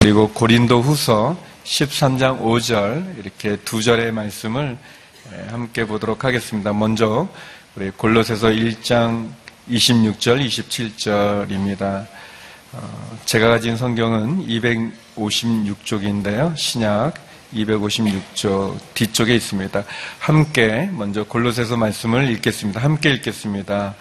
그리고 고린도 후서 13장 5절 이렇게 두 절의 말씀을 함께 보도록 하겠습니다. 먼저 우리 골로새서 1장 26절, 27절입니다. 제가 가진 성경은 256쪽인데요. 신약 256쪽 뒤쪽에 있습니다. 함께 먼저 골로새서 말씀을 읽겠습니다. 함께 읽겠습니다.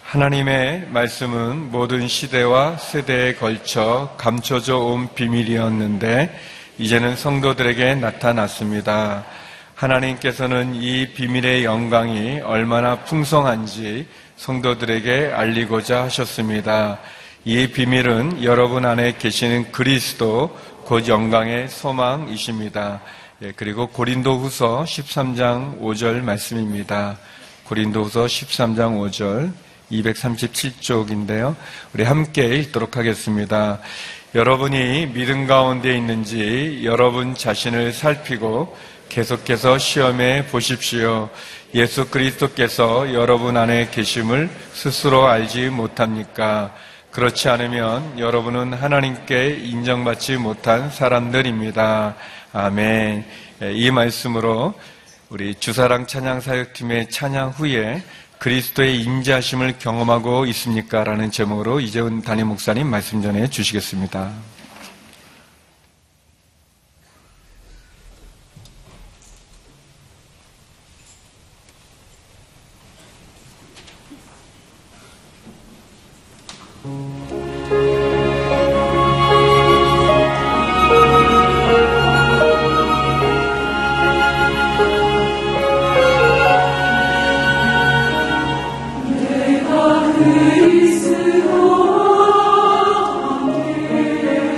하나님의 말씀은 모든 시대와 세대에 걸쳐 감춰져 온 비밀이었는데 이제는 성도들에게 나타났습니다. 하나님께서는 이 비밀의 영광이 얼마나 풍성한지 성도들에게 알리고자 하셨습니다. 이 비밀은 여러분 안에 계시는 그리스도 곧 영광의 소망이십니다. 그리고 고린도후서 13장 5절 말씀입니다. 고린도후서 13장 5절 237쪽인데요. 우리 함께 읽도록 하겠습니다. 여러분이 믿음 가운데 있는지 여러분 자신을 살피고 계속해서 시험해 보십시오. 예수 그리스도께서 여러분 안에 계심을 스스로 알지 못합니까? 그렇지 않으면 여러분은 하나님께 인정받지 못한 사람들입니다. 아멘. 이 말씀으로 우리 주사랑 찬양사역팀의 찬양 후에 그리스도의 인자하심을 경험하고 있습니까? 라는 제목으로 이재훈 담임 목사님 말씀 전해 주시겠습니다. 내가 그리스도와 함께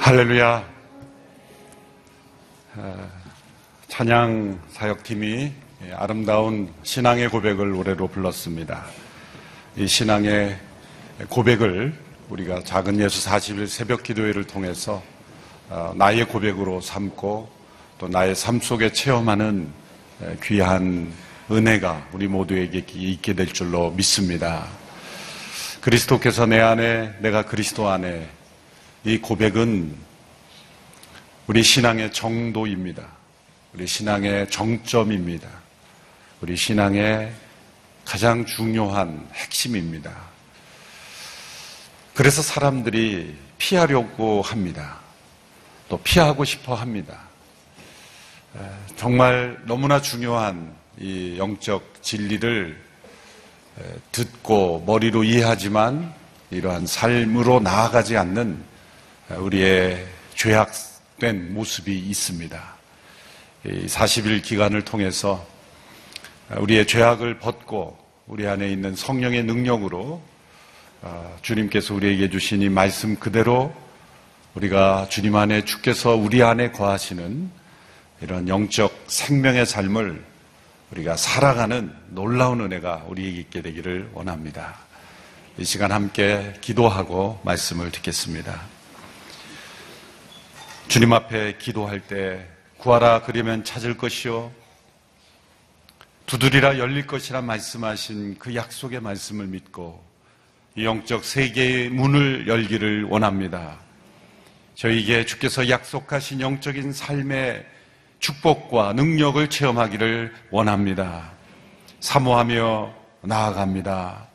할렐루야. 찬양 사역팀이 아름다운 신앙의 고백을 노래로 불렀습니다. 이 신앙의 고백을 우리가 작은 예수 40일 새벽 기도회를 통해서 나의 고백으로 삼고 또 나의 삶 속에 체험하는 귀한 은혜가 우리 모두에게 있게 될 줄로 믿습니다. 그리스도께서 내 안에, 내가 그리스도 안에, 이 고백은 우리 신앙의 정도입니다. 우리 신앙의 정점입니다. 우리 신앙의 가장 중요한 핵심입니다. 그래서 사람들이 피하려고 합니다. 또 피하고 싶어 합니다. 정말 너무나 중요한 이 영적 진리를 듣고 머리로 이해하지만 이러한 삶으로 나아가지 않는 우리의 죄악된 모습이 있습니다. 이 40일 기간을 통해서 우리의 죄악을 벗고 우리 안에 있는 성령의 능력으로 주님께서 우리에게 주신 이 말씀 그대로 우리가 주님 안에 주께서 우리 안에 거하시는 이런 영적 생명의 삶을 우리가 살아가는 놀라운 은혜가 우리에게 있게 되기를 원합니다. 이 시간 함께 기도하고 말씀을 듣겠습니다. 주님 앞에 기도할 때 구하라 그러면 찾을 것이요 두드리라 열릴 것이라 말씀하신 그 약속의 말씀을 믿고 이 영적 세계의 문을 열기를 원합니다. 저희에게 주께서 약속하신 영적인 삶의 축복과 능력을 체험하기를 원합니다. 사모하며 나아갑니다.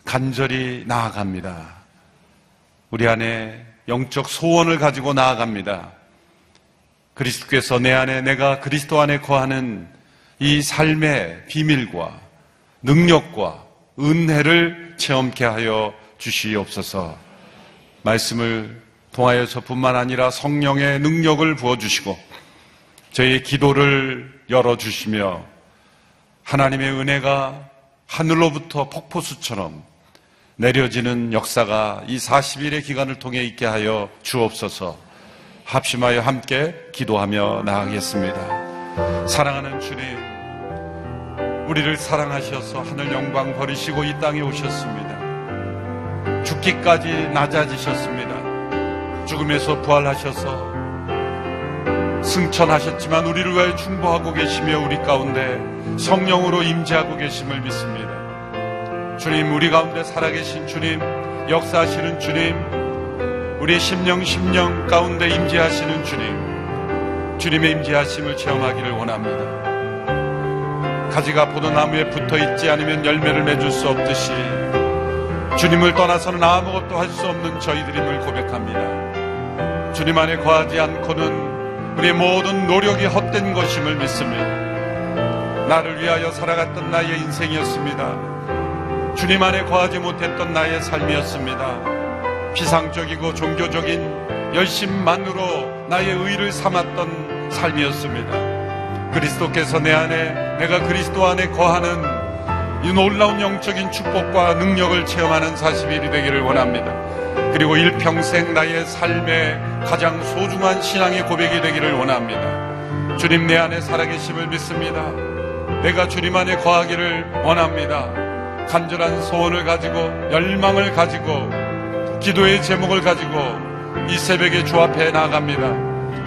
간절히 나아갑니다. 우리 안에 영적 소원을 가지고 나아갑니다. 그리스도께서 내 안에, 내가 그리스도 안에 거하는 이 삶의 비밀과 능력과 은혜를 체험케 하여 주시옵소서. 말씀을 통하여서뿐만 아니라 성령의 능력을 부어주시고 저희의 기도를 열어주시며 하나님의 은혜가 하늘로부터 폭포수처럼 내려지는 역사가 이 40일의 기간을 통해 있게 하여 주옵소서. 합심하여 함께 기도하며 나아가겠습니다. 사랑하는 주님, 우리를 사랑하셔서 하늘 영광 버리시고 이 땅에 오셨습니다. 죽기까지 낮아지셨습니다. 죽음에서 부활하셔서 승천하셨지만 우리를 위하여 중보하고 계시며 우리 가운데 성령으로 임재하고 계심을 믿습니다. 주님, 우리 가운데 살아계신 주님, 역사하시는 주님, 우리 심령 가운데 임재하시는 주님, 주님의 임재하심을 체험하기를 원합니다. 가지가 포도나무에 붙어있지 않으면 열매를 맺을 수 없듯이 주님을 떠나서는 아무것도 할 수 없는 저희들임을 고백합니다. 주님 안에 거하지 않고는 우리의 모든 노력이 헛된 것임을 믿습니다. 나를 위하여 살아갔던 나의 인생이었습니다. 주님 안에 거하지 못했던 나의 삶이었습니다. 피상적이고 종교적인 열심만으로 나의 의를 삼았던 삶이었습니다. 그리스도께서 내 안에, 내가 그리스도 안에 거하는 이 놀라운 영적인 축복과 능력을 체험하는 40일이 되기를 원합니다. 그리고 일평생 나의 삶의 가장 소중한 신앙의 고백이 되기를 원합니다. 주님, 내 안에 살아계심을 믿습니다. 내가 주님 안에 거하기를 원합니다. 간절한 소원을 가지고, 열망을 가지고, 기도의 제목을 가지고 이 새벽에 주 앞에 나아갑니다.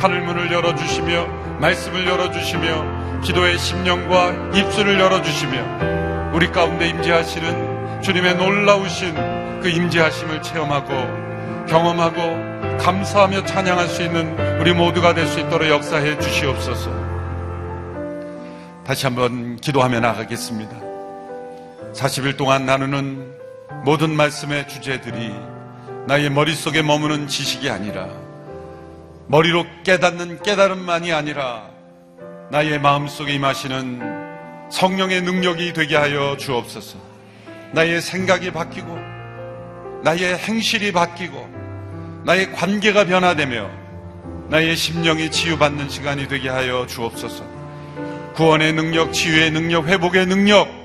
하늘문을 열어주시며 말씀을 열어주시며 기도의 심령과 입술을 열어주시며 우리 가운데 임재하시는 주님의 놀라우신 그 임재하심을 체험하고 경험하고 감사하며 찬양할 수 있는 우리 모두가 될 수 있도록 역사해 주시옵소서. 다시 한번 기도하며 나가겠습니다. 40일 동안 나누는 모든 말씀의 주제들이 나의 머릿속에 머무는 지식이 아니라, 머리로 깨닫는 깨달음만이 아니라 나의 마음속에 임하시는 성령의 능력이 되게 하여 주옵소서. 나의 생각이 바뀌고 나의 행실이 바뀌고 나의 관계가 변화되며 나의 심령이 치유받는 시간이 되게 하여 주옵소서. 구원의 능력, 치유의 능력, 회복의 능력,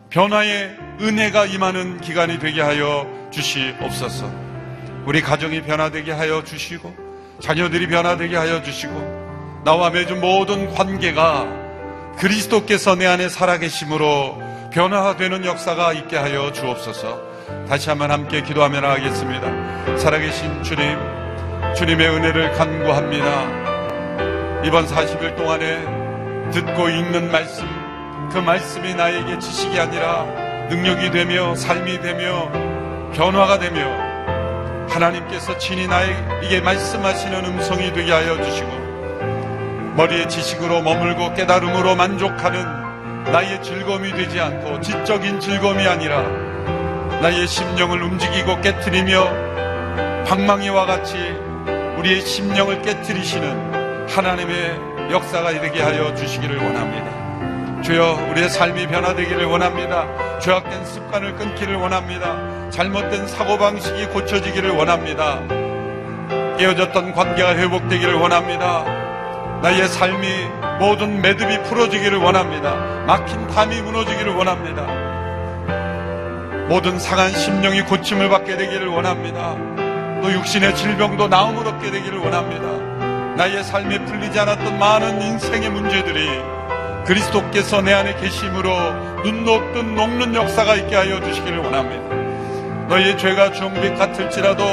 변화의 은혜가 임하는 기간이 되게 하여 주시옵소서. 우리 가정이 변화되게 하여 주시고 자녀들이 변화되게 하여 주시고 나와 맺은 모든 관계가 그리스도께서 내 안에 살아계심으로 변화되는 역사가 있게 하여 주옵소서. 다시 한번 함께 기도하며 나가겠습니다. 살아계신 주님, 주님의 은혜를 간구합니다. 이번 40일 동안에 듣고 읽는 말씀, 그 말씀이 나에게 지식이 아니라 능력이 되며 삶이 되며 변화가 되며 하나님께서 친히 나에게 말씀하시는 음성이 되게 하여 주시고 머리의 지식으로 머물고 깨달음으로 만족하는 나의 즐거움이 되지 않고 지적인 즐거움이 아니라 나의 심령을 움직이고 깨트리며 방망이와 같이 우리의 심령을 깨트리시는 하나님의 역사가 되게 하여 주시기를 원합니다. 주여, 우리의 삶이 변화되기를 원합니다. 죄악된 습관을 끊기를 원합니다. 잘못된 사고방식이 고쳐지기를 원합니다. 깨어졌던 관계가 회복되기를 원합니다. 나의 삶이 모든 매듭이 풀어지기를 원합니다. 막힌 담이 무너지기를 원합니다. 모든 상한 심령이 고침을 받게 되기를 원합니다. 또 육신의 질병도 나음을 얻게 되기를 원합니다. 나의 삶에 풀리지 않았던 많은 인생의 문제들이 그리스도께서 내 안에 계심으로 눈 녹듯 녹는 역사가 있게 하여 주시기를 원합니다. 너희의 죄가 주홍빛 같을지라도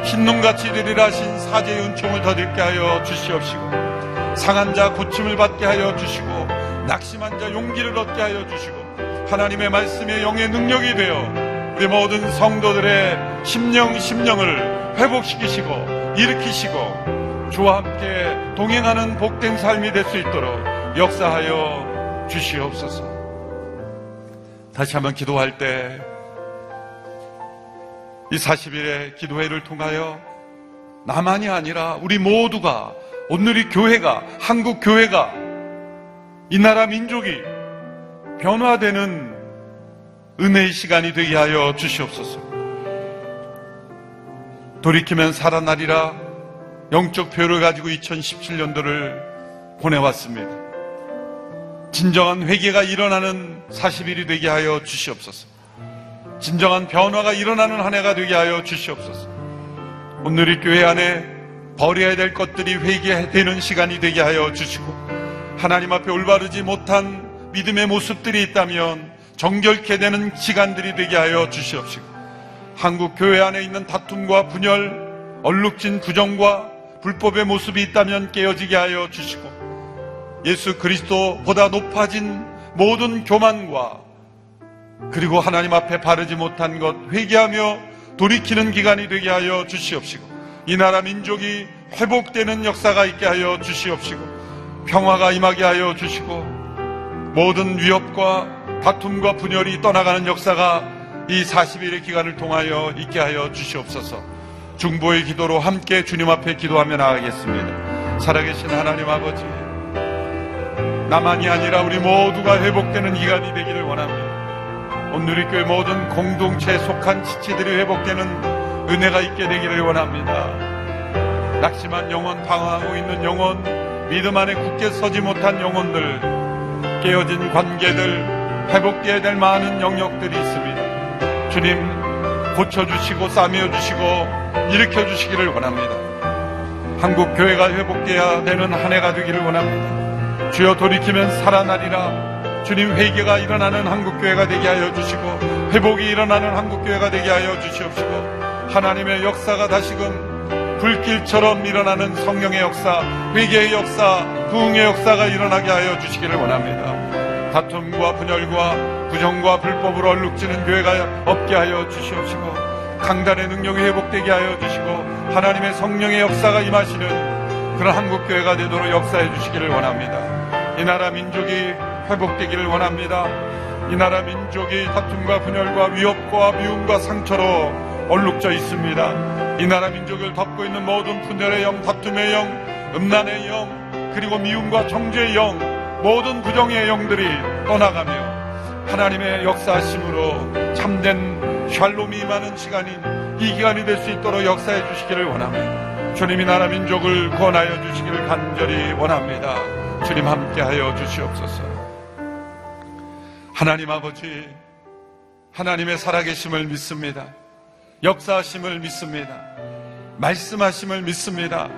흰눈같이 되리라 하신 사제의 은총을 더듬게 하여 주시옵시고 상한 자 고침을 받게 하여 주시고 낙심한 자 용기를 얻게 하여 주시고 하나님의 말씀의 영의 능력이 되어 우리 모든 성도들의 심령을 회복시키시고 일으키시고 주와 함께 동행하는 복된 삶이 될 수 있도록 역사하여 주시옵소서. 다시 한번 기도할 때 이 40일의 기도회를 통하여 나만이 아니라 우리 모두가 오늘 이 교회가, 한국 교회가, 이 나라 민족이 변화되는 은혜의 시간이 되게 하여 주시옵소서. 돌이키면 살아나리라 영적 표를 가지고 2017년도를 보내왔습니다. 진정한 회개가 일어나는 40일이 되게 하여 주시옵소서. 진정한 변화가 일어나는 한 해가 되게 하여 주시옵소서. 오늘 이 교회 안에 버려야 될 것들이 회개되는 시간이 되게 하여 주시고 하나님 앞에 올바르지 못한 믿음의 모습들이 있다면 정결케 되는 시간들이 되게 하여 주시옵시고 한국 교회 안에 있는 다툼과 분열, 얼룩진 부정과 불법의 모습이 있다면 깨어지게 하여 주시고 예수 그리스도보다 높아진 모든 교만과 그리고 하나님 앞에 바르지 못한 것 회개하며 돌이키는 기간이 되게 하여 주시옵시고 이 나라 민족이 회복되는 역사가 있게 하여 주시옵시고 평화가 임하게 하여 주시고 모든 위협과 다툼과 분열이 떠나가는 역사가 이 40일의 기간을 통하여 있게 하여 주시옵소서. 중보의 기도로 함께 주님 앞에 기도하며 나가겠습니다. 살아계신 하나님 아버지, 나만이 아니라 우리 모두가 회복되는 기간이 되기를 원합니다. 오늘 이 교회 모든 공동체에 속한 지체들이 회복되는 은혜가 있게 되기를 원합니다. 낙심한 영혼, 방황하고 있는 영혼, 믿음 안에 굳게 서지 못한 영혼들, 깨어진 관계들, 회복되어야 될 많은 영역들이 있습니다. 주님, 고쳐주시고 싸매어주시고 일으켜주시기를 원합니다. 한국 교회가 회복되어야 되는 한 해가 되기를 원합니다. 주여, 돌이키면 살아나리라. 주님, 회개가 일어나는 한국교회가 되게 하여 주시고 회복이 일어나는 한국교회가 되게 하여 주시옵시고 하나님의 역사가 다시금 불길처럼 일어나는 성령의 역사, 회개의 역사, 부흥의 역사가 일어나게 하여 주시기를 원합니다. 다툼과 분열과 부정과 불법으로 얼룩지는 교회가 없게 하여 주시옵시고 강단의 능력이 회복되게 하여 주시고 하나님의 성령의 역사가 임하시는 그런 한국교회가 되도록 역사해 주시기를 원합니다. 이 나라 민족이 회복되기를 원합니다. 이 나라 민족이 다툼과 분열과 위협과 미움과 상처로 얼룩져 있습니다. 이 나라 민족을 덮고 있는 모든 분열의 영, 다툼의 영, 음란의 영, 그리고 미움과 정죄의 영, 모든 부정의 영들이 떠나가며 하나님의 역사하심으로 참된 샬롬이 임하는 시간인 이 기간이 될 수 있도록 역사해 주시기를 원합니다. 주님, 이 나라 민족을 구원하여 주시기를 간절히 원합니다. 주님, 함께하여 주시옵소서. 하나님 아버지, 하나님의 살아계심을 믿습니다. 역사하심을 믿습니다. 말씀하심을 믿습니다.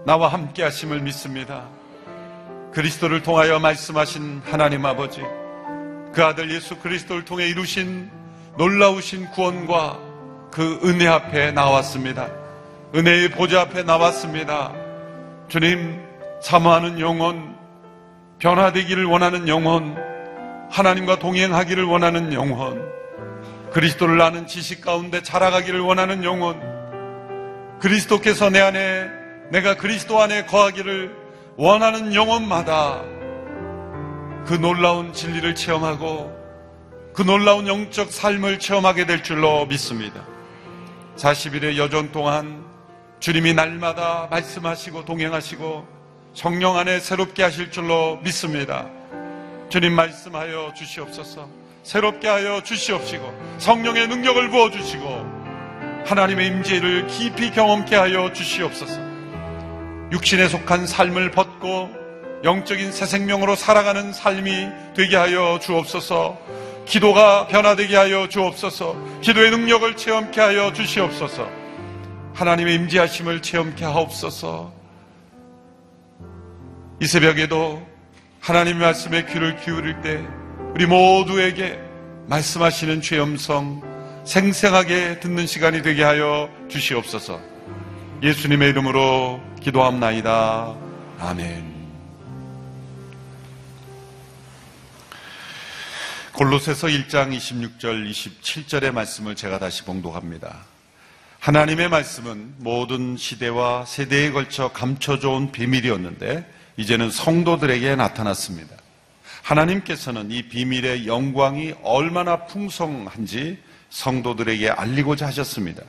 나와 함께 하심을 믿습니다. 그리스도를 통하여 말씀하신 하나님 아버지, 그 아들 예수 그리스도를 통해 이루신 놀라우신 구원과 그 은혜 앞에 나왔습니다. 은혜의 보좌 앞에 나왔습니다. 주님, 사모하는 영혼, 변화되기를 원하는 영혼, 하나님과 동행하기를 원하는 영혼, 그리스도를 아는 지식 가운데 자라가기를 원하는 영혼, 그리스도께서 내 안에, 내가 그리스도 안에 거하기를 원하는 영혼마다 그 놀라운 진리를 체험하고 그 놀라운 영적 삶을 체험하게 될 줄로 믿습니다. 40일의 여정 동안 주님이 날마다 말씀하시고 동행하시고 성령 안에 새롭게 하실 줄로 믿습니다. 주님 말씀하여 주시옵소서. 새롭게 하여 주시옵시고 성령의 능력을 부어주시고 하나님의 임재를 깊이 경험케 하여 주시옵소서. 육신에 속한 삶을 벗고 영적인 새 생명으로 살아가는 삶이 되게 하여 주옵소서. 기도가 변화되게 하여 주옵소서. 기도의 능력을 체험케 하여 주시옵소서. 하나님의 임재하심을 체험케 하옵소서. 이 새벽에도 하나님의 말씀에 귀를 기울일 때 우리 모두에게 말씀하시는 주의 음성 생생하게 듣는 시간이 되게 하여 주시옵소서. 예수님의 이름으로 기도합나이다. 아멘. 골로새서 1장 26절 27절의 말씀을 제가 다시 봉독합니다. 하나님의 말씀은 모든 시대와 세대에 걸쳐 감춰져 온 비밀이었는데 이제는 성도들에게 나타났습니다. 하나님께서는 이 비밀의 영광이 얼마나 풍성한지 성도들에게 알리고자 하셨습니다.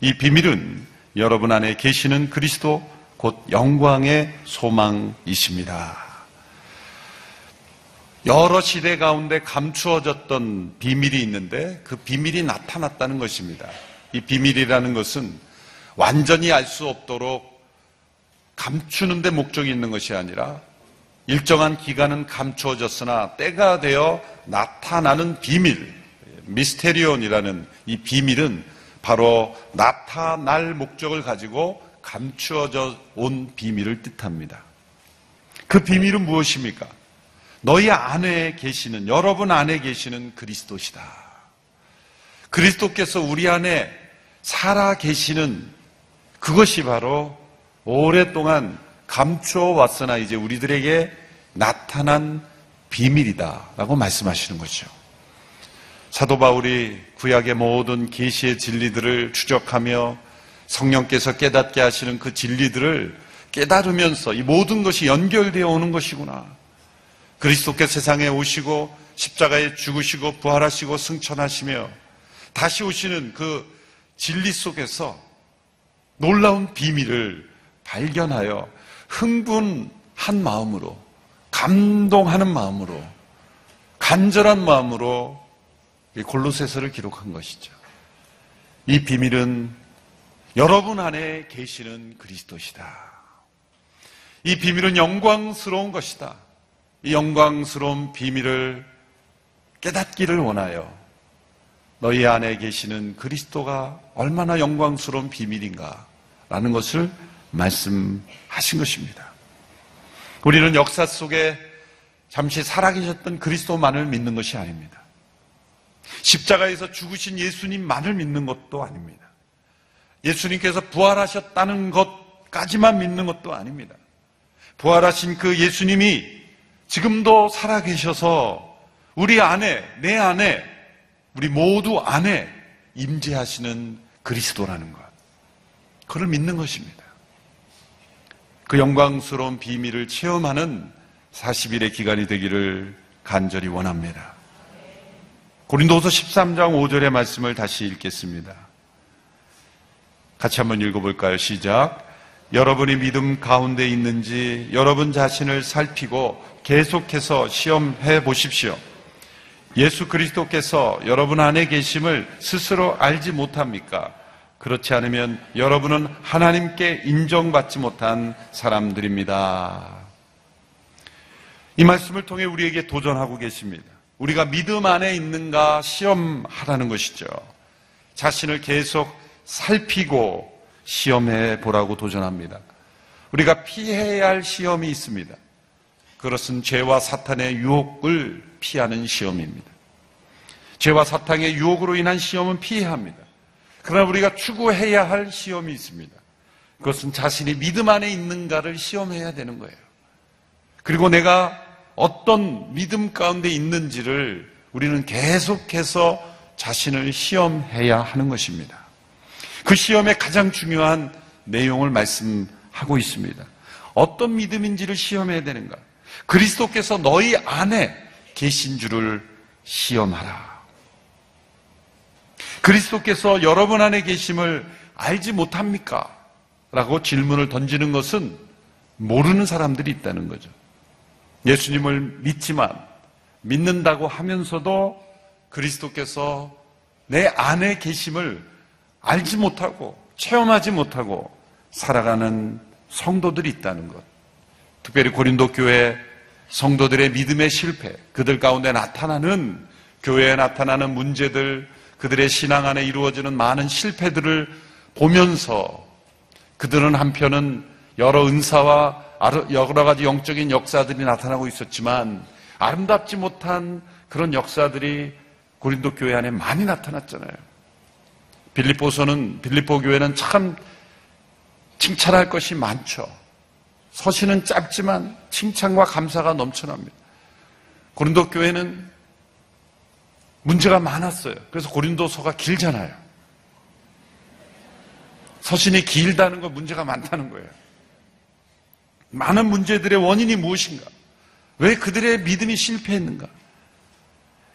이 비밀은 여러분 안에 계시는 그리스도 곧 영광의 소망이십니다. 여러 시대 가운데 감추어졌던 비밀이 있는데 그 비밀이 나타났다는 것입니다. 이 비밀이라는 것은 완전히 알 수 없도록 감추는 데 목적이 있는 것이 아니라 일정한 기간은 감추어졌으나 때가 되어 나타나는 비밀, 미스테리온이라는 이 비밀은 바로 나타날 목적을 가지고 감추어져 온 비밀을 뜻합니다. 그 비밀은 무엇입니까? 너희 안에 계시는, 여러분 안에 계시는 그리스도시다. 그리스도께서 우리 안에 살아 계시는 그것이 바로 오랫동안 감추어 왔으나 이제 우리들에게 나타난 비밀이다라고 말씀하시는 거죠. 사도 바울이 구약의 모든 계시의 진리들을 추적하며 성령께서 깨닫게 하시는 그 진리들을 깨달으면서 이 모든 것이 연결되어 오는 것이구나. 그리스도께서 세상에 오시고 십자가에 죽으시고 부활하시고 승천하시며 다시 오시는 그 진리 속에서 놀라운 비밀을 발견하여 흥분한 마음으로, 감동하는 마음으로, 간절한 마음으로 골로새서를 기록한 것이죠. 이 비밀은 여러분 안에 계시는 그리스도시다. 이 비밀은 영광스러운 것이다. 이 영광스러운 비밀을 깨닫기를 원하여 너희 안에 계시는 그리스도가 얼마나 영광스러운 비밀인가 라는 것을 말씀하신 것입니다. 우리는 역사 속에 잠시 살아계셨던 그리스도만을 믿는 것이 아닙니다. 십자가에서 죽으신 예수님만을 믿는 것도 아닙니다. 예수님께서 부활하셨다는 것까지만 믿는 것도 아닙니다. 부활하신 그 예수님이 지금도 살아계셔서 우리 안에, 내 안에, 우리 모두 안에 임재하시는 그리스도라는 것, 그걸 믿는 것입니다. 그 영광스러운 비밀을 체험하는 40일의 기간이 되기를 간절히 원합니다. 고린도서 13장 5절의 말씀을 다시 읽겠습니다. 같이 한번 읽어볼까요? 시작. 여러분이 믿음 가운데 있는지 여러분 자신을 살피고 계속해서 시험해 보십시오. 예수 그리스도께서 여러분 안에 계심을 스스로 알지 못합니까? 그렇지 않으면 여러분은 하나님께 인정받지 못한 사람들입니다. 이 말씀을 통해 우리에게 도전하고 계십니다. 우리가 믿음 안에 있는가 시험하라는 것이죠. 자신을 계속 살피고 시험해 보라고 도전합니다. 우리가 피해야 할 시험이 있습니다. 그것은 죄와 사탄의 유혹을 피하는 시험입니다. 죄와 사탄의 유혹으로 인한 시험은 피해야 합니다. 그러나 우리가 추구해야 할 시험이 있습니다. 그것은 자신이 믿음 안에 있는가를 시험해야 되는 거예요. 그리고 내가 어떤 믿음 가운데 있는지를 우리는 계속해서 자신을 시험해야 하는 것입니다. 그 시험의 가장 중요한 내용을 말씀하고 있습니다. 어떤 믿음인지를 시험해야 되는가? 그리스도께서 너희 안에 계신 줄을 시험하라. 그리스도께서 여러분 안에 계심을 알지 못합니까? 라고 질문을 던지는 것은 모르는 사람들이 있다는 거죠. 예수님을 믿지만 믿는다고 하면서도 그리스도께서 내 안에 계심을 알지 못하고 체험하지 못하고 살아가는 성도들이 있다는 것. 특별히 고린도 교회 성도들의 믿음의 실패, 그들 가운데 나타나는 교회에 나타나는 문제들, 그들의 신앙 안에 이루어지는 많은 실패들을 보면서 그들은 한편은 여러 은사와 여러 가지 영적인 역사들이 나타나고 있었지만 아름답지 못한 그런 역사들이 고린도 교회 안에 많이 나타났잖아요. 빌립보 교회는 참 칭찬할 것이 많죠. 서신은 짧지만 칭찬과 감사가 넘쳐납니다. 고린도 교회는 문제가 많았어요. 그래서 고린도서가 길잖아요. 서신이 길다는 건 문제가 많다는 거예요. 많은 문제들의 원인이 무엇인가? 왜 그들의 믿음이 실패했는가?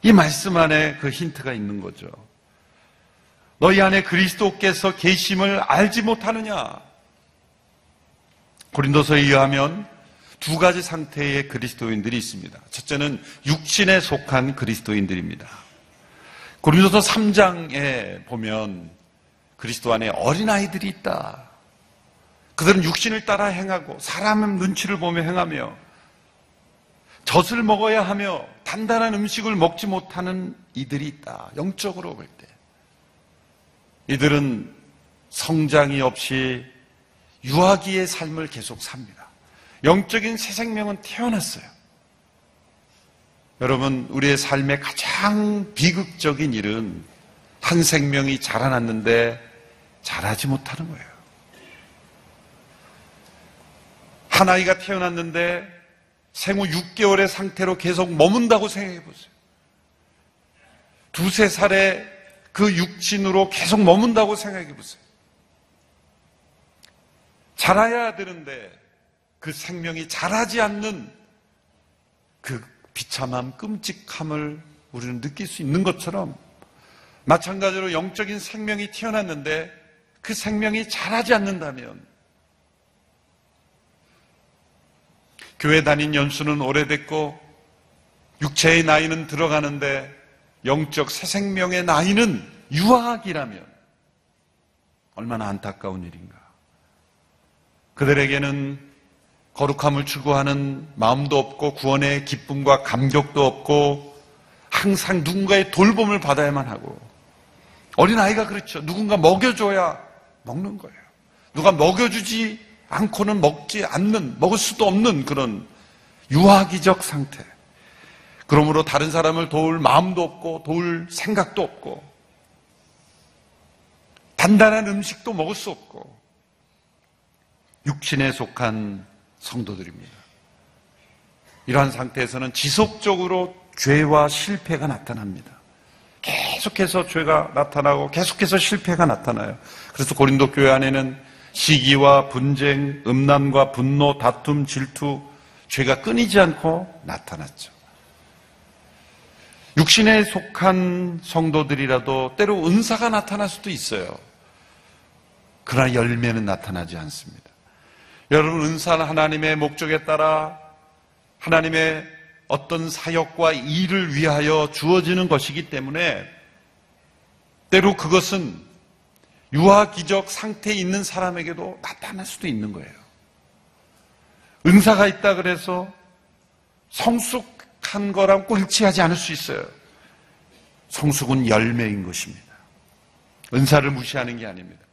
이 말씀 안에 그 힌트가 있는 거죠. 너희 안에 그리스도께서 계심을 알지 못하느냐? 고린도서에 의하면 두 가지 상태의 그리스도인들이 있습니다. 첫째는 육신에 속한 그리스도인들입니다. 고린도서 3장에 보면 그리스도 안에 어린아이들이 있다. 그들은 육신을 따라 행하고 사람의 눈치를 보며 행하며 젖을 먹어야 하며 단단한 음식을 먹지 못하는 이들이 있다. 영적으로 볼 때. 이들은 성장이 없이 유아기의 삶을 계속 삽니다. 영적인 새 생명은 태어났어요. 여러분, 우리의 삶의 가장 비극적인 일은 한 생명이 자라났는데 자라지 못하는 거예요. 한 아이가 태어났는데 생후 6개월의 상태로 계속 머문다고 생각해 보세요. 2-3살의 그 육신으로 계속 머문다고 생각해 보세요. 자라야 되는데 그 생명이 자라지 않는 그 비참함, 끔찍함을 우리는 느낄 수 있는 것처럼 마찬가지로 영적인 생명이 태어났는데 그 생명이 자라지 않는다면 교회 다닌 연수는 오래됐고 육체의 나이는 들어가는데 영적 새 생명의 나이는 유아기라면 얼마나 안타까운 일인가. 그들에게는 거룩함을 추구하는 마음도 없고 구원의 기쁨과 감격도 없고 항상 누군가의 돌봄을 받아야만 하고 어린아이가 그렇죠. 누군가 먹여줘야 먹는 거예요. 누가 먹여주지 않고는 먹을 수도 없는 그런 유아기적 상태. 그러므로 다른 사람을 도울 마음도 없고 도울 생각도 없고 단단한 음식도 먹을 수 없고 육신에 속한 성도들입니다. 이러한 상태에서는 지속적으로 죄와 실패가 나타납니다. 계속해서 죄가 나타나고 계속해서 실패가 나타나요. 그래서 고린도 교회 안에는 시기와 분쟁, 음란과 분노, 다툼, 질투, 죄가 끊이지 않고 나타났죠. 육신에 속한 성도들이라도 때로 은사가 나타날 수도 있어요. 그러나 열매는 나타나지 않습니다. 여러분, 은사는 하나님의 목적에 따라 하나님의 어떤 사역과 일을 위하여 주어지는 것이기 때문에 때로 그것은 유아기적 상태에 있는 사람에게도 나타날 수도 있는 거예요. 은사가 있다 그래서 성숙한 거랑 꼴찌하지 않을 수 있어요. 성숙은 열매인 것입니다. 은사를 무시하는 게 아닙니다.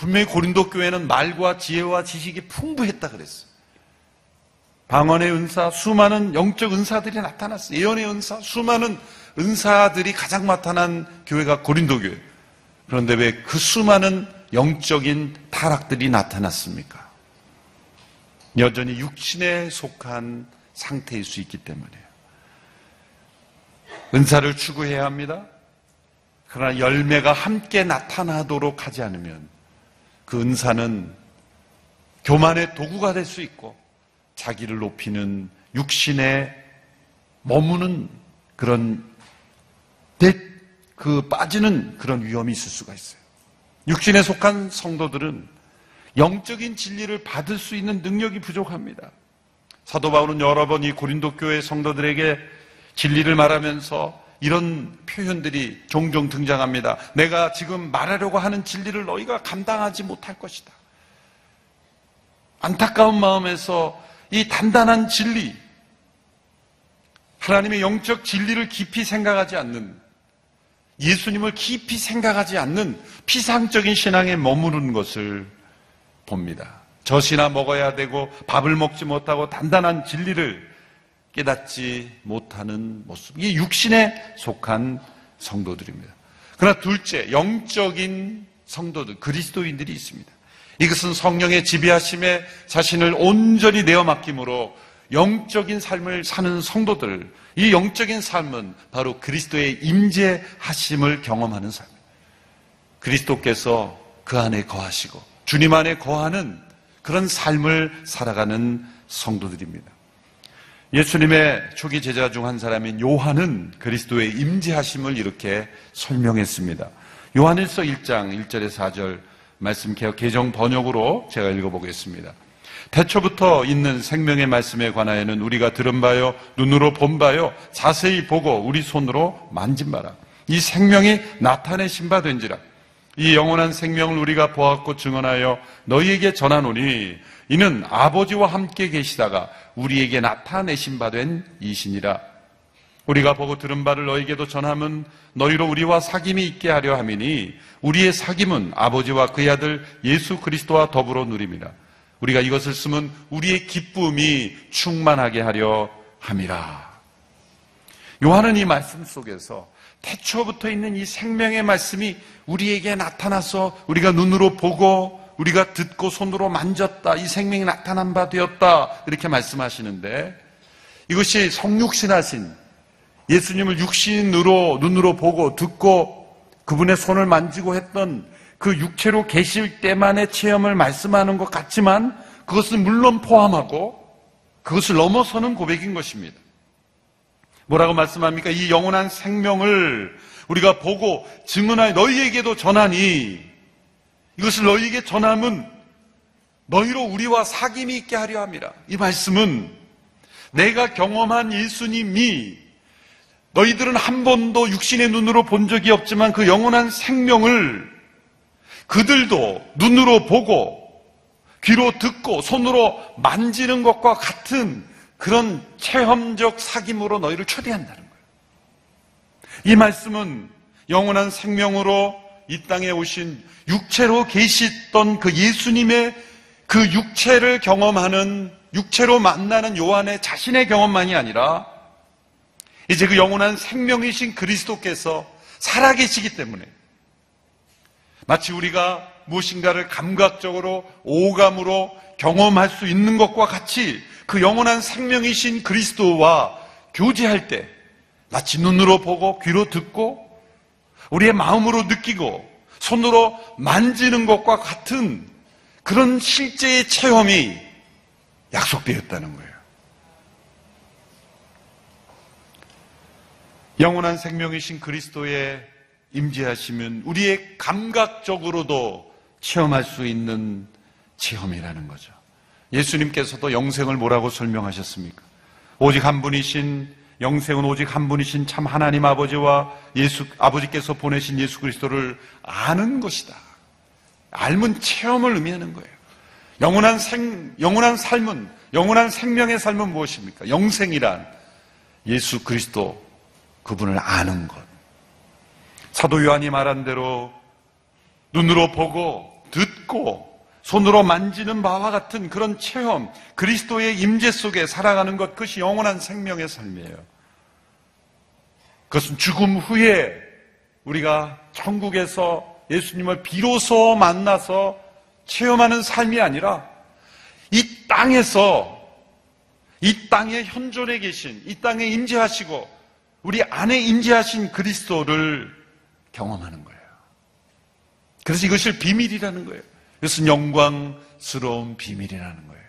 분명히 고린도 교회는 말과 지혜와 지식이 풍부했다 그랬어요. 방언의 은사, 수많은 영적 은사들이 나타났어요. 예언의 은사, 수많은 은사들이 가장 나타난 교회가 고린도 교회. 그런데 왜 그 수많은 영적인 타락들이 나타났습니까? 여전히 육신에 속한 상태일 수 있기 때문이에요. 은사를 추구해야 합니다. 그러나 열매가 함께 나타나도록 하지 않으면 그 은사는 교만의 도구가 될 수 있고 자기를 높이는 육신에 머무는 그런 빠지는 그런 위험이 있을 수가 있어요. 육신에 속한 성도들은 영적인 진리를 받을 수 있는 능력이 부족합니다. 사도 바울은 여러 번 이 고린도 교회 성도들에게 진리를 말하면서 이런 표현들이 종종 등장합니다. 내가 지금 말하려고 하는 진리를 너희가 감당하지 못할 것이다. 안타까운 마음에서 이 단단한 진리, 하나님의 영적 진리를 깊이 생각하지 않는, 예수님을 깊이 생각하지 않는 피상적인 신앙에 머무르는 것을 봅니다. 젖이나 먹어야 되고 밥을 먹지 못하고 단단한 진리를 깨닫지 못하는 모습. 이게 육신에 속한 성도들입니다. 그러나 둘째, 영적인 성도들, 그리스도인들이 있습니다. 이것은 성령의 지배하심에 자신을 온전히 내어 맡김으로 영적인 삶을 사는 성도들, 이 영적인 삶은 바로 그리스도의 임재하심을 경험하는 삶입니다. 그리스도께서 그 안에 거하시고 주님 안에 거하는 그런 삶을 살아가는 성도들입니다. 예수님의 초기 제자 중 한 사람인 요한은 그리스도의 임재하심을 이렇게 설명했습니다. 요한일서 1장 1절에서 4절 말씀 개정 번역으로 제가 읽어보겠습니다. 태초부터 있는 생명의 말씀에 관하여는 우리가 들은 바요, 눈으로 본 바요, 자세히 보고 우리 손으로 만진 바라. 이 생명이 나타내신 바 된지라. 이 영원한 생명을 우리가 보았고 증언하여 너희에게 전하노니 이는 아버지와 함께 계시다가 우리에게 나타내신 바 된 이시니라. 우리가 보고 들은 바를 너희에게도 전함은 너희로 우리와 사귐이 있게 하려 함이니 우리의 사귐은 아버지와 그의 아들 예수 그리스도와 더불어 누림이라. 우리가 이것을 쓰면 우리의 기쁨이 충만하게 하려 함이라. 요한은 이 말씀 속에서 태초부터 있는 이 생명의 말씀이 우리에게 나타나서 우리가 눈으로 보고 우리가 듣고 손으로 만졌다. 이 생명이 나타난 바 되었다. 이렇게 말씀하시는데 이것이 성육신하신 예수님을 육신으로 눈으로 보고 듣고 그분의 손을 만지고 했던 그 육체로 계실 때만의 체험을 말씀하는 것 같지만 그것은 물론 포함하고 그것을 넘어서는 고백인 것입니다. 뭐라고 말씀합니까? 이 영원한 생명을 우리가 보고 증언하여 너희에게도 전하니 이것을 너희에게 전함은 너희로 우리와 사귐이 있게 하려 함이라. 이 말씀은 내가 경험한 예수님이 너희들은 한 번도 육신의 눈으로 본 적이 없지만 그 영원한 생명을 그들도 눈으로 보고 귀로 듣고 손으로 만지는 것과 같은 그런 체험적 사귐으로 너희를 초대한다는 거예요. 이 말씀은 영원한 생명으로 이 땅에 오신 육체로 계시던 그 예수님의 그 육체를 경험하는, 육체로 만나는 요한의 자신의 경험만이 아니라 이제 그 영원한 생명이신 그리스도께서 살아계시기 때문에 마치 우리가 무엇인가를 감각적으로 오감으로 경험할 수 있는 것과 같이 그 영원한 생명이신 그리스도와 교제할 때 마치 눈으로 보고 귀로 듣고 우리의 마음으로 느끼고 손으로 만지는 것과 같은 그런 실제의 체험이 약속되었다는 거예요. 영원한 생명이신 그리스도의 임재하시면 우리의 감각적으로도 체험할 수 있는 체험이라는 거죠. 예수님께서도 영생을 뭐라고 설명하셨습니까? 오직 한 분이신, 영생은 오직 한 분이신 참 하나님 아버지와 아버지께서 보내신 예수 그리스도를 아는 것이다. 알면 체험을 의미하는 거예요. 영원한 삶은, 영원한 생명의 삶은 무엇입니까? 영생이란 예수 그리스도, 그분을 아는 것. 사도 요한이 말한 대로 눈으로 보고 듣고 손으로 만지는 바와 같은 그런 체험, 그리스도의 임재 속에 살아가는 것, 그것이 영원한 생명의 삶이에요. 그것은 죽음 후에 우리가 천국에서 예수님을 비로소 만나서 체험하는 삶이 아니라 이 땅에서, 이 땅에 현존해 계신, 이 땅에 임재하시고 우리 안에 임재하신 그리스도를 경험하는 거예요. 그래서 이것을 비밀이라는 거예요. 이것은 영광스러운 비밀이라는 거예요.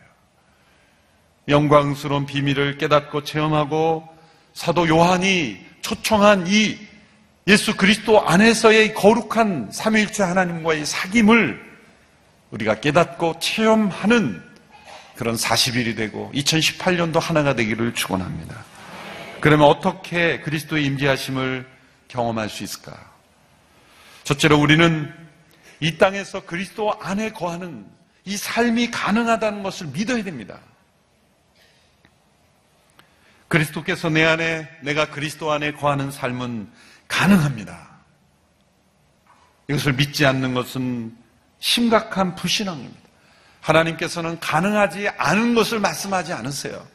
영광스러운 비밀을 깨닫고 체험하고 사도 요한이 초청한 이 예수 그리스도 안에서의 거룩한 삼위일체 하나님과의 사귐을 우리가 깨닫고 체험하는 그런 40일이 되고 2018년도 하나가 되기를 축원합니다. 그러면 어떻게 그리스도의 임재하심을 경험할 수 있을까? 첫째로 우리는 이 땅에서 그리스도 안에 거하는 이 삶이 가능하다는 것을 믿어야 됩니다. 그리스도께서 내 안에, 내가 그리스도 안에 거하는 삶은 가능합니다. 이것을 믿지 않는 것은 심각한 불신앙입니다. 하나님께서는 가능하지 않은 것을 말씀하지 않으세요.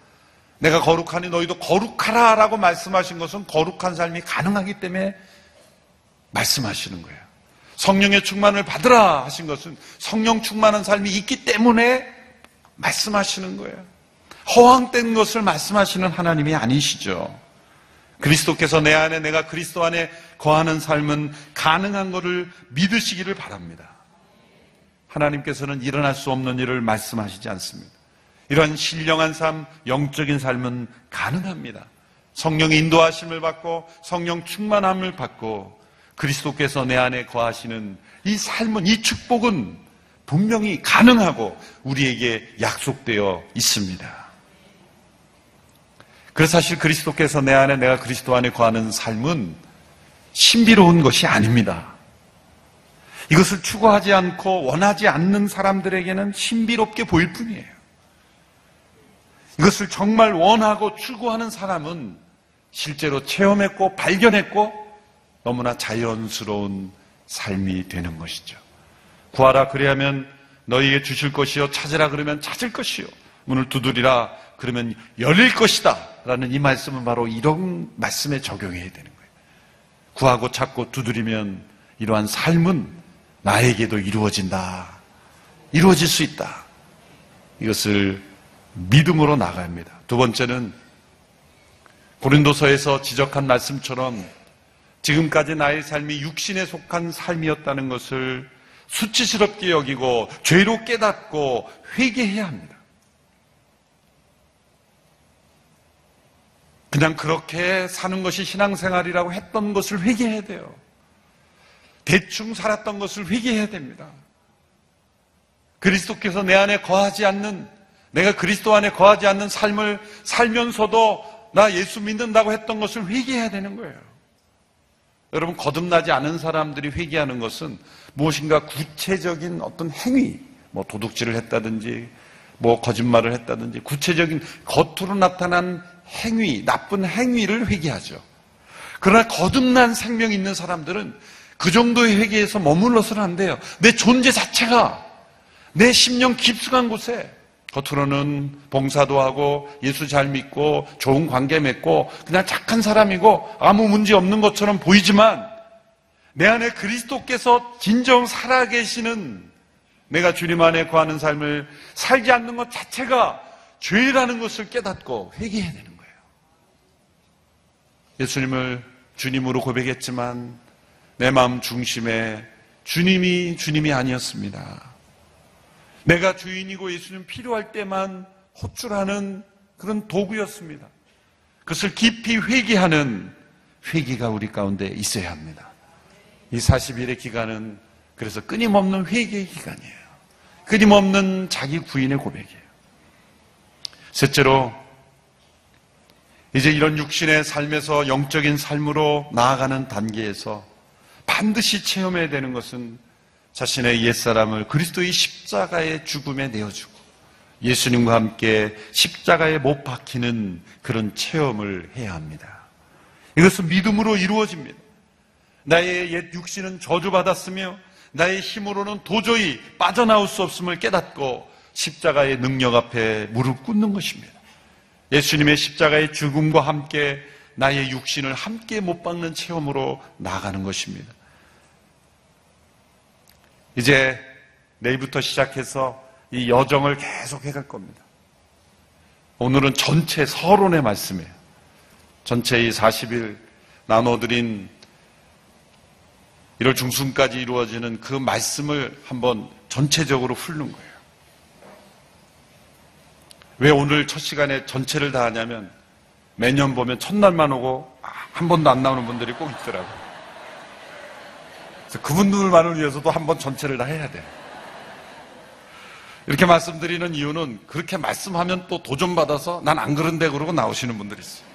내가 거룩하니 너희도 거룩하라 라고 말씀하신 것은 거룩한 삶이 가능하기 때문에 말씀하시는 거예요. 성령의 충만을 받으라 하신 것은 성령 충만한 삶이 있기 때문에 말씀하시는 거예요. 허황된 것을 말씀하시는 하나님이 아니시죠. 그리스도께서 내 안에, 내가 그리스도 안에 거하는 삶은 가능한 것을 믿으시기를 바랍니다. 하나님께서는 일어날 수 없는 일을 말씀하시지 않습니다. 이러한 신령한 삶, 영적인 삶은 가능합니다. 성령의 인도하심을 받고 성령 충만함을 받고 그리스도께서 내 안에 거하시는 이 삶은, 이 축복은 분명히 가능하고 우리에게 약속되어 있습니다. 그래서 사실 그리스도께서 내 안에, 내가 그리스도 안에 거하는 삶은 신비로운 것이 아닙니다. 이것을 추구하지 않고 원하지 않는 사람들에게는 신비롭게 보일 뿐이에요. 이것을 정말 원하고 추구하는 사람은 실제로 체험했고 발견했고 너무나 자연스러운 삶이 되는 것이죠. 구하라 그리하면 너희에게 주실 것이요, 찾으라 그러면 찾을 것이요, 문을 두드리라 그러면 열릴 것이다 라는 이 말씀은 바로 이런 말씀에 적용해야 되는 거예요. 구하고 찾고 두드리면 이러한 삶은 나에게도 이루어진다, 이루어질 수 있다. 이것을 믿음으로 나가야 합니다. 두 번째는 고린도서에서 지적한 말씀처럼 지금까지 나의 삶이 육신에 속한 삶이었다는 것을 수치스럽게 여기고 죄로 깨닫고 회개해야 합니다. 그냥 그렇게 사는 것이 신앙생활이라고 했던 것을 회개해야 돼요. 대충 살았던 것을 회개해야 됩니다. 그리스도께서 내 안에 거하지 않는, 내가 그리스도 안에 거하지 않는 삶을 살면서도 나 예수 믿는다고 했던 것을 회개해야 되는 거예요. 여러분, 거듭나지 않은 사람들이 회개하는 것은 무엇인가 구체적인 어떤 행위, 도둑질을 했다든지 거짓말을 했다든지 구체적인 겉으로 나타난 행위, 나쁜 행위를 회개하죠. 그러나 거듭난 생명이 있는 사람들은 그 정도의 회개에서 머물러서는 안 돼요. 내 존재 자체가 내 심령 깊숙한 곳에 겉으로는 봉사도 하고 예수 잘 믿고 좋은 관계 맺고 그냥 착한 사람이고 아무 문제 없는 것처럼 보이지만 내 안에 그리스도께서 진정 살아계시는, 내가 주님 안에 거하는 삶을 살지 않는 것 자체가 죄라는 것을 깨닫고 회개해야 되는 거예요. 예수님을 주님으로 고백했지만 내 마음 중심에 주님이 아니었습니다. 내가 주인이고 예수님 필요할 때만 호출하는 그런 도구였습니다. 그것을 깊이 회개하는 회개가 우리 가운데 있어야 합니다. 이 40일의 기간은 그래서 끊임없는 회개의 기간이에요. 끊임없는 자기 구인의 고백이에요. 셋째로, 이제 이런 육신의 삶에서 영적인 삶으로 나아가는 단계에서 반드시 체험해야 되는 것은 자신의 옛사람을 그리스도의 십자가의 죽음에 내어주고 예수님과 함께 십자가에 못 박히는 그런 체험을 해야 합니다. 이것은 믿음으로 이루어집니다. 나의 옛 육신은 저주받았으며 나의 힘으로는 도저히 빠져나올 수 없음을 깨닫고 십자가의 능력 앞에 무릎 꿇는 것입니다. 예수님의 십자가의 죽음과 함께 나의 육신을 함께 못 박는 체험으로 나아가는 것입니다. 이제 내일부터 시작해서 이 여정을 계속 해갈 겁니다. 오늘은 전체 서론의 말씀이에요. 전체 이 40일 나눠드린 1월 중순까지 이루어지는 그 말씀을 한번 전체적으로 훑는 거예요. 왜 오늘 첫 시간에 전체를 다 하냐면 매년 보면 첫날만 오고 한 번도 안 나오는 분들이 꼭 있더라고요. 그래서 그분들만을 위해서도 한 번 전체를 다 해야 돼요. 이렇게 말씀드리는 이유는 그렇게 말씀하면 또 도전받아서 난 안 그런데 그러고 나오시는 분들이 있어요.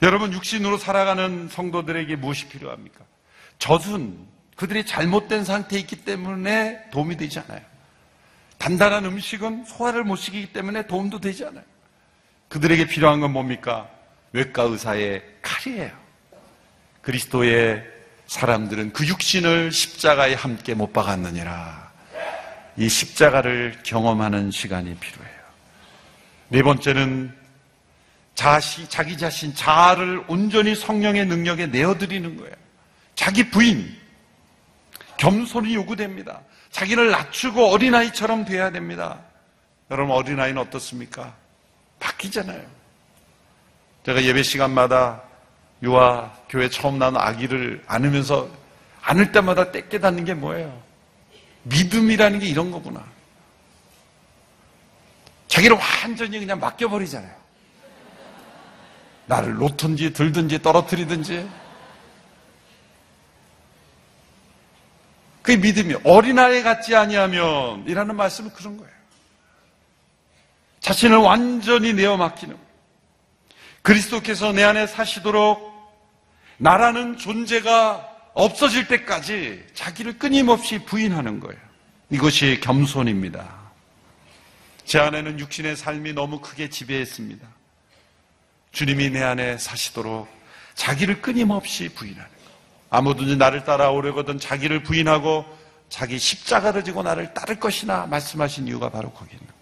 여러분, 육신으로 살아가는 성도들에게 무엇이 필요합니까? 젖은 그들이 잘못된 상태에 있기 때문에 도움이 되지 않아요. 단단한 음식은 소화를 못 시키기 때문에 도움도 되지 않아요. 그들에게 필요한 건 뭡니까? 외과 의사의 칼이에요. 그리스도의 사람들은 그 육신을 십자가에 함께 못 박았느니라. 이 십자가를 경험하는 시간이 필요해요. 네 번째는 자기 자신, 자아를 온전히 성령의 능력에 내어드리는 거예요. 자기 부인, 겸손이 요구됩니다. 자기를 낮추고 어린아이처럼 돼야 됩니다. 여러분, 어린아이는 어떻습니까? 바뀌잖아요. 제가 예배 시간마다 유아 교회 처음 나온 아기를 안으면서 안을 때마다 깨닫는 게 뭐예요? 믿음이라는 게 이런 거구나. 자기를 완전히 그냥 맡겨버리잖아요. 나를 놓든지 들든지 떨어뜨리든지. 그게 믿음이에요. 어린아이 같지 아니하면 이라는 말씀은 그런 거예요. 자신을 완전히 내어 맡기는 거예요. 그리스도께서 내 안에 사시도록 나라는 존재가 없어질 때까지 자기를 끊임없이 부인하는 거예요. 이것이 겸손입니다. 제 안에는 육신의 삶이 너무 크게 지배했습니다. 주님이 내 안에 사시도록 자기를 끊임없이 부인하는 거예요. 아무든지 나를 따라오려거든 자기를 부인하고 자기 십자가를 지고 나를 따를 것이나 말씀하신 이유가 바로 거기 있는 거예요.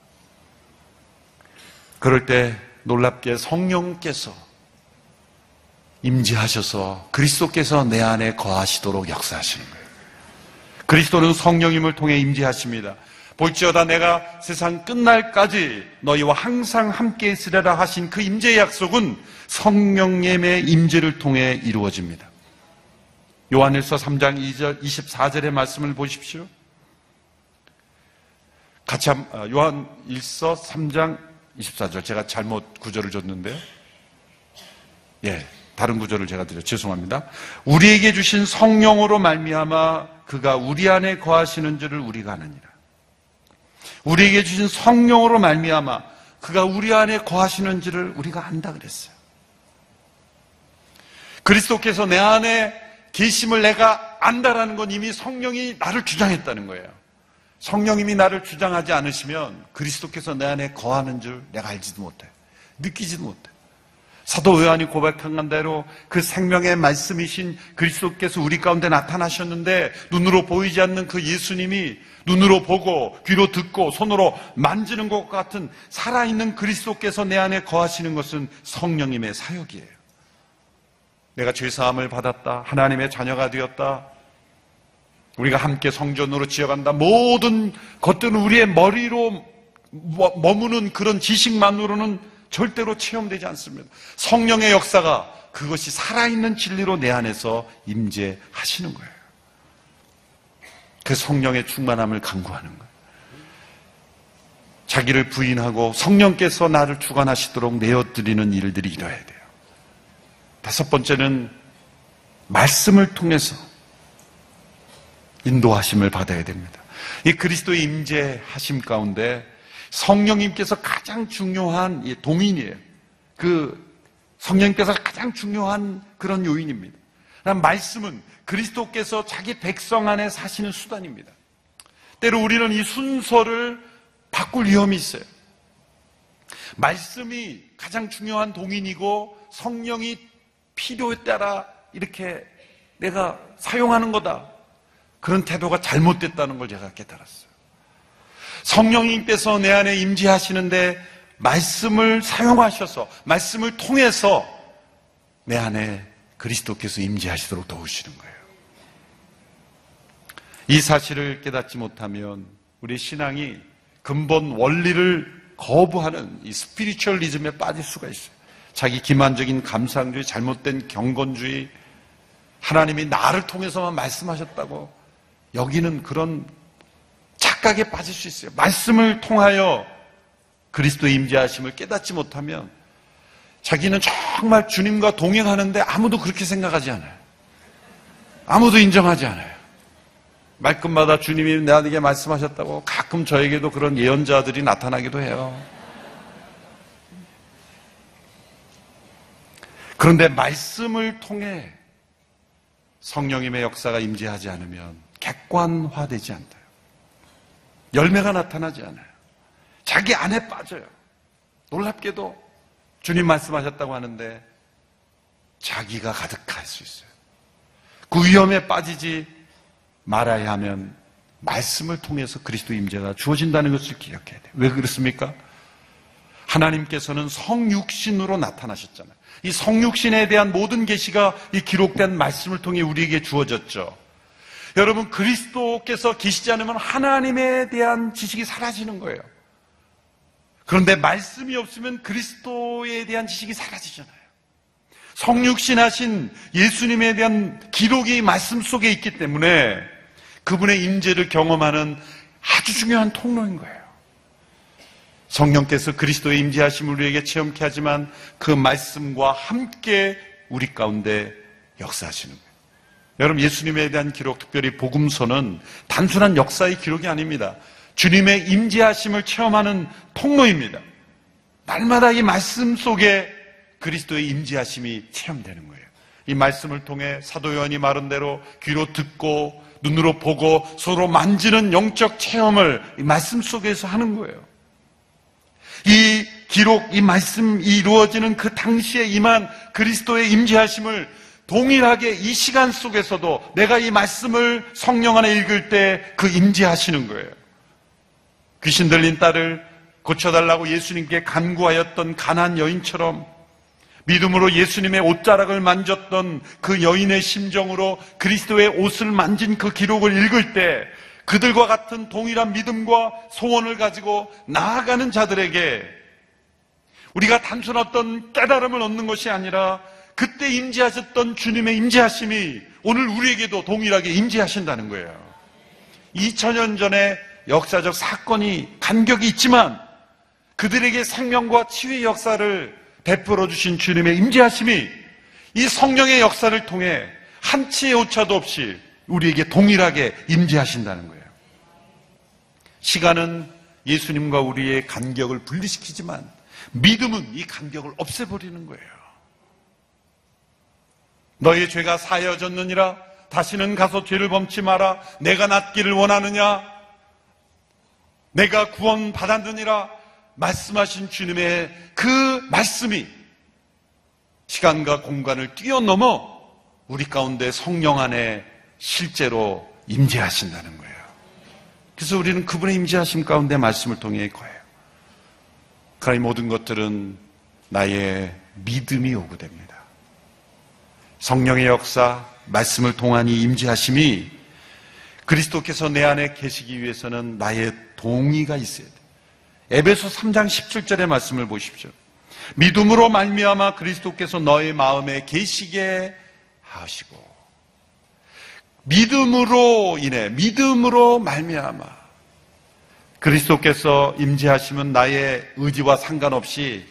그럴 때 놀랍게 성령께서 임재하셔서 그리스도께서 내 안에 거하시도록 역사하시는 거예요. 그리스도는 성령님을 통해 임재하십니다. 볼지어다 내가 세상 끝날까지 너희와 항상 함께 있으리라 하신 그 임재의 약속은 성령님의 임재를 통해 이루어집니다. 요한일서 3장 2절 24절의 말씀을 보십시오. 같이 요한일서 3장 24절, 제가 잘못 구절을 줬는데요. 예, 다른 구절을 제가 드려 죄송합니다. 우리에게 주신 성령으로 말미암아 그가 우리 안에 거하시는 줄을 우리가 아느니라. 우리에게 주신 성령으로 말미암아 그가 우리 안에 거하시는 줄을 우리가 안다 그랬어요. 그리스도께서 내 안에 계심을 내가 안다라는 건 이미 성령이 나를 주장했다는 거예요. 성령님이 나를 주장하지 않으시면 그리스도께서 내 안에 거하는 줄 내가 알지도 못해요. 느끼지도 못해요. 사도 요한이 고백한 대로 그 생명의 말씀이신 그리스도께서 우리 가운데 나타나셨는데 눈으로 보이지 않는 그 예수님이 눈으로 보고 귀로 듣고 손으로 만지는 것 같은 살아있는 그리스도께서 내 안에 거하시는 것은 성령님의 사역이에요. 내가 죄사함을 받았다, 하나님의 자녀가 되었다, 우리가 함께 성전으로 지어간다, 모든 것들은 우리의 머리로 머무는 그런 지식만으로는 절대로 체험되지 않습니다. 성령의 역사가 그것이 살아있는 진리로 내 안에서 임재하시는 거예요. 그 성령의 충만함을 간구하는 거예요. 자기를 부인하고 성령께서 나를 주관하시도록 내어드리는 일들이 일어야 돼요. 다섯 번째는 말씀을 통해서 인도하심을 받아야 됩니다. 이 그리스도의 임재하심 가운데 성령님께서 가장 중요한 동인이에요. 그 성령님께서 가장 중요한 그런 요인입니다. 말씀은 그리스도께서 자기 백성 안에 사시는 수단입니다. 때로 우리는 이 순서를 바꿀 위험이 있어요. 말씀이 가장 중요한 동인이고 성령이 필요에 따라 이렇게 내가 사용하는 거다. 그런 태도가 잘못됐다는 걸 제가 깨달았어요. 성령님께서 내 안에 임재하시는데 말씀을 사용하셔서, 말씀을 통해서 내 안에 그리스도께서 임재하시도록 도우시는 거예요. 이 사실을 깨닫지 못하면 우리 신앙이 근본 원리를 거부하는 이 스피리추얼리즘에 빠질 수가 있어요. 자기 기만적인 감상주의, 잘못된 경건주의, 하나님이 나를 통해서만 말씀하셨다고 여기는 그런 착각에 빠질 수 있어요. 말씀을 통하여 그리스도의 임재하심을 깨닫지 못하면 자기는 정말 주님과 동행하는데 아무도 그렇게 생각하지 않아요. 아무도 인정하지 않아요. 말끝마다 주님이 나에게 말씀하셨다고 가끔 저에게도 그런 예언자들이 나타나기도 해요. 그런데 말씀을 통해 성령님의 역사가 임재하지 않으면 객관화되지 않아요. 열매가 나타나지 않아요. 자기 안에 빠져요. 놀랍게도 주님 말씀하셨다고 하는데 자기가 가득할 수 있어요. 그 위험에 빠지지 말아야 하면 말씀을 통해서 그리스도 임재가 주어진다는 것을 기억해야 돼요. 왜 그렇습니까? 하나님께서는 성육신으로 나타나셨잖아요. 이 성육신에 대한 모든 계시가 이 기록된 말씀을 통해 우리에게 주어졌죠. 여러분, 그리스도께서 계시지 않으면 하나님에 대한 지식이 사라지는 거예요. 그런데 말씀이 없으면 그리스도에 대한 지식이 사라지잖아요. 성육신하신 예수님에 대한 기록이 말씀 속에 있기 때문에 그분의 임재를 경험하는 아주 중요한 통로인 거예요. 성령께서 그리스도의 임재하심을 우리에게 체험케 하지만 그 말씀과 함께 우리 가운데 역사하시는 거예요. 여러분, 예수님에 대한 기록, 특별히 복음서는 단순한 역사의 기록이 아닙니다. 주님의 임재하심을 체험하는 통로입니다. 날마다 이 말씀 속에 그리스도의 임재하심이 체험되는 거예요. 이 말씀을 통해 사도 요한이 말한 대로 귀로 듣고 눈으로 보고 서로 만지는 영적 체험을 이 말씀 속에서 하는 거예요. 이 기록, 이 말씀이 이루어지는 그 당시에 임한 그리스도의 임재하심을 동일하게 이 시간 속에서도 내가 이 말씀을 성령 안에 읽을 때 그 임재하시는 거예요. 귀신 들린 딸을 고쳐달라고 예수님께 간구하였던 가나안 여인처럼 믿음으로 예수님의 옷자락을 만졌던 그 여인의 심정으로 그리스도의 옷을 만진 그 기록을 읽을 때 그들과 같은 동일한 믿음과 소원을 가지고 나아가는 자들에게 우리가 단순 어떤 깨달음을 얻는 것이 아니라 그때 임재하셨던 주님의 임재하심이 오늘 우리에게도 동일하게 임재하신다는 거예요. 2000년 전에 역사적 사건이 간격이 있지만 그들에게 생명과 치유의 역사를 베풀어 주신 주님의 임재하심이 이 성령의 역사를 통해 한치의 오차도 없이 우리에게 동일하게 임재하신다는 거예요. 시간은 예수님과 우리의 간격을 분리시키지만 믿음은 이 간격을 없애버리는 거예요. 너의 죄가 사하여졌느니라 다시는 가서 죄를 범치 마라. 내가 낫기를 원하느냐? 내가 구원받았느니라 말씀하신 주님의 그 말씀이 시간과 공간을 뛰어넘어 우리 가운데 성령 안에 실제로 임재하신다는 거예요. 그래서 우리는 그분의 임재하심 가운데 말씀을 통해 거예요. 그러나 이 모든 것들은 나의 믿음이 요구됩니다. 성령의 역사, 말씀을 통한 이 임재하심이 그리스도께서 내 안에 계시기 위해서는 나의 동의가 있어야 돼요. 에베소 3장 17절의 말씀을 보십시오. 믿음으로 말미암아 그리스도께서 너의 마음에 계시게 하시고 믿음으로 인해 믿음으로 말미암아 그리스도께서 임재하시면 나의 의지와 상관없이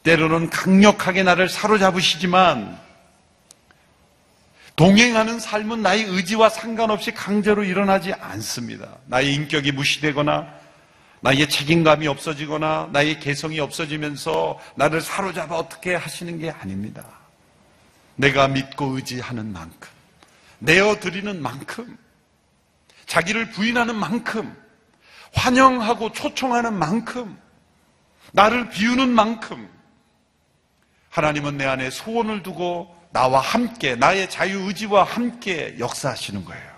때로는 강력하게 나를 사로잡으시지만 동행하는 삶은 나의 의지와 상관없이 강제로 일어나지 않습니다. 나의 인격이 무시되거나 나의 책임감이 없어지거나 나의 개성이 없어지면서 나를 사로잡아 어떻게 하시는 게 아닙니다. 내가 믿고 의지하는 만큼, 내어드리는 만큼, 자기를 부인하는 만큼, 환영하고 초청하는 만큼, 나를 비우는 만큼 하나님은 내 안에 소원을 두고 나와 함께, 나의 자유의지와 함께 역사하시는 거예요.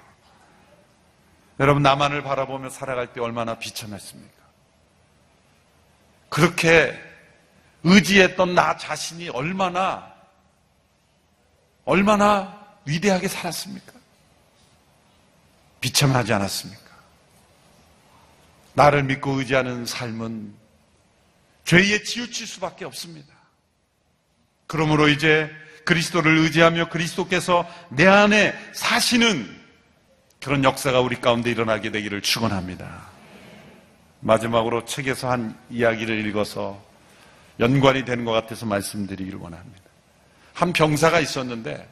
여러분, 나만을 바라보며 살아갈 때 얼마나 비참했습니까? 그렇게 의지했던 나 자신이 얼마나 위대하게 살았습니까? 비참하지 않았습니까? 나를 믿고 의지하는 삶은 죄에 치우칠 수밖에 없습니다. 그러므로 이제 그리스도를 의지하며 그리스도께서 내 안에 사시는 그런 역사가 우리 가운데 일어나게 되기를 축원합니다. 마지막으로 책에서 한 이야기를 읽어서 연관이 되는 것 같아서 말씀드리기를 원합니다. 한 병사가 있었는데,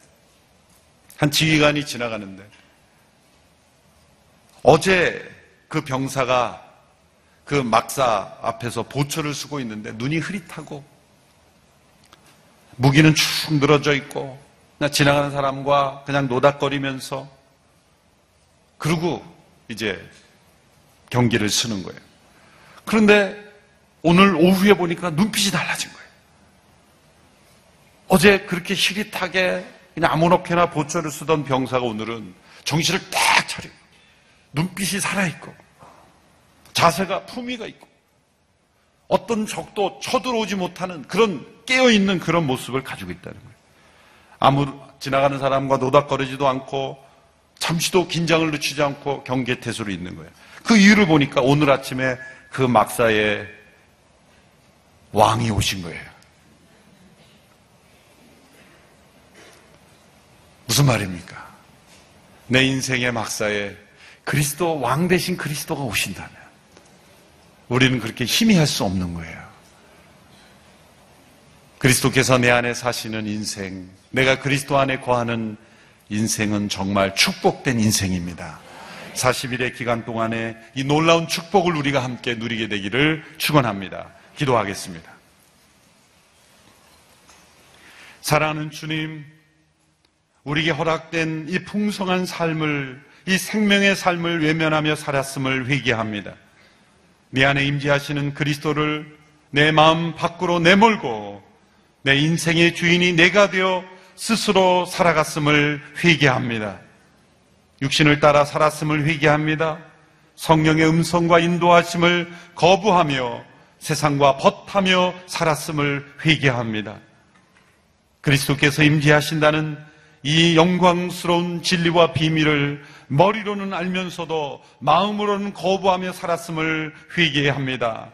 한 지휘관이 지나가는데, 어제 그 병사가 그 막사 앞에서 보초를 쓰고 있는데 눈이 흐릿하고 무기는 축 늘어져 있고 그냥 지나가는 사람과 그냥 노닥거리면서 그러고 이제 경기를 쓰는 거예요. 그런데 오늘 오후에 보니까 눈빛이 달라진 거예요. 어제 그렇게 희릿하게 그냥 아무렇게나 보초를 쓰던 병사가 오늘은 정신을 딱 차리고 눈빛이 살아있고 자세가 품위가 있고 어떤 적도 쳐들어오지 못하는 그런 깨어있는 그런 모습을 가지고 있다는 거예요. 지나가는 사람과 노닥거리지도 않고 잠시도 긴장을 늦추지 않고 경계 태세로 있는 거예요. 그 이유를 보니까 오늘 아침에 그 막사에 왕이 오신 거예요. 무슨 말입니까? 내 인생의 막사에 그리스도, 왕 대신 그리스도가 오신다면 우리는 그렇게 희미할 수 없는 거예요. 그리스도께서 내 안에 사시는 인생, 내가 그리스도 안에 거하는 인생은 정말 축복된 인생입니다. 40일의 기간 동안에 이 놀라운 축복을 우리가 함께 누리게 되기를 축원합니다. 기도하겠습니다. 사랑하는 주님, 우리에게 허락된 이 풍성한 삶을, 이 생명의 삶을 외면하며 살았음을 회개합니다. 내 안에 임재하시는 그리스도를 내 마음 밖으로 내몰고 내 인생의 주인이 내가 되어 스스로 살아갔음을 회개합니다. 육신을 따라 살았음을 회개합니다. 성령의 음성과 인도하심을 거부하며 세상과 벗하며 살았음을 회개합니다. 그리스도께서 임재하신다는 이 영광스러운 진리와 비밀을 머리로는 알면서도 마음으로는 거부하며 살았음을 회개합니다.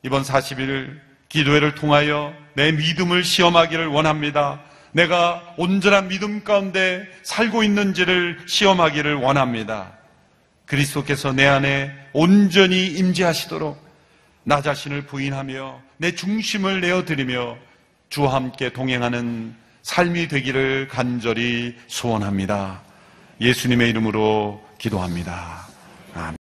이번 40일 기도회를 통하여 내 믿음을 시험하기를 원합니다. 내가 온전한 믿음 가운데 살고 있는지를 시험하기를 원합니다. 그리스도께서 내 안에 온전히 임재하시도록 나 자신을 부인하며 내 중심을 내어드리며 주와 함께 동행하는 삶이 되기를 간절히 소원합니다. 예수님의 이름으로 기도합니다. 아멘.